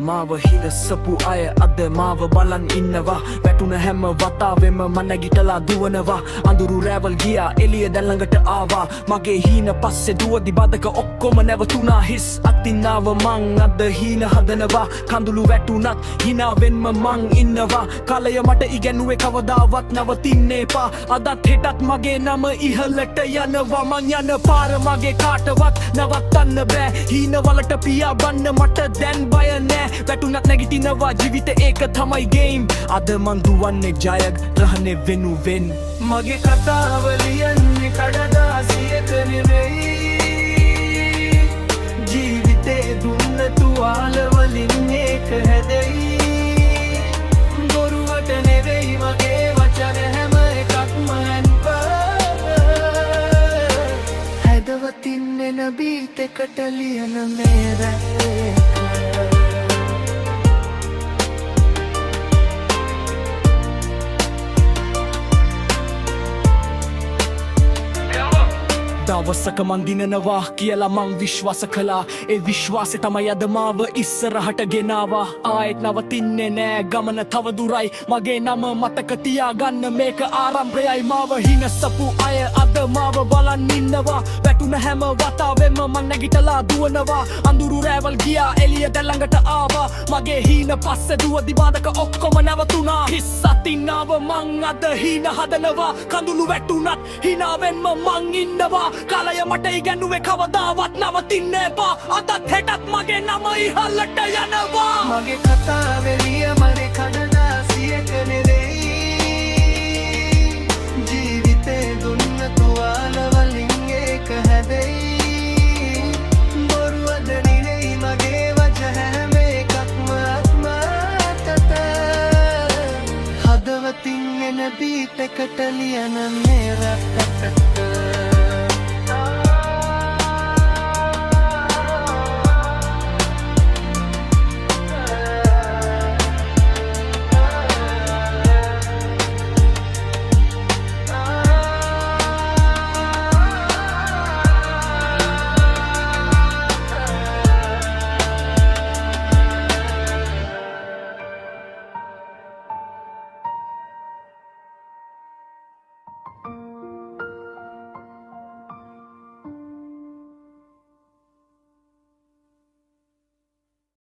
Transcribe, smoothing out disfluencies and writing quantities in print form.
මාව හිරසපු අය අද මාව බලන් ඉන්නවා වැටුන හැම වතාවෙම මනැගිටලා දුවනවා අඳුරු රැවල් ගියා එළිය දැන් ළඟට ආවා මගේ හීන පස්සේ දුවදි බදක ඔක්කොම නැවතුණා හිස් අතින්නාව මං අද හීන හදනවා කඳුළු වැටුණත් හිනාවෙන්ම මං ඉන්නවා කලය මට ඉගෙනුවේ කවදාවත් නවතින්න එපා අදත් හෙටත් මගේ නම ඉහළට යනවා මං යන පාර මගේ කාටවත් නවත්තන්න බෑ හීන වලට පියාඹන්න මට දැන් බය නෑ වැටුණත් නැගිටිනවා ජීවිත ඒක තමයි ගේම් අද මං දුවන්නේ ජයග්‍රහණය වෙනුවෙන් මගේ කතාව ලියන්නේ කඩදාසියක නෙවෙයි ජීවිතේ දුන්න තුවාල වලින් ඒක හැදෙයි බොරුවට නෙවෙයි මගේ වචන හැම එකක්ම හැදවතින් එන බීට් එකට ලියන මේ රැප් දවසක මන් දිනනවා කියලා මං විශ්වාස කළා ඒ විශ්වාසෙ තමයි අද මාව ඉස්සරහට ගෙනාවා ආයෙත් නවතින්නේ නෑ ගමන තව දුරයි මගේ නම මතක තියාගන්න මේක ආරම්භයයි මාව හිනසපු අය අද මාව බලන් ඉන්නවා වැටුන හැම වතාවෙම මං නැගිටලා දුවනවා අඳුරු රැවල් ගියා එළිය දැන් ළඟට ආවා මගේ හීන පස්සේ දුවදි බාධක ඔක්කොම නැවතුණා හිස් අතින් ආව මං අද හීන හදනවා කඳුළු වැටුණත් හිනාවෙන්ම මං ඉන්නවා කලය මට ඉගෙනුවේ කවදාවත් නවතින්න එපා අදත් හෙටත් මගේ නම ඉහළට යනවා මගේ කතාවේ ලියමනේ කඩදාසියක නෙවෙයි ජීවිතේ දුන්න තුවාල වලින් ඒක හැදෙයි බොරුවද නෙවෙයි මගේ වචන හැම එකක්ම අත්මතත හදවතින් එන බීට් එකට ලියන මේ රැප්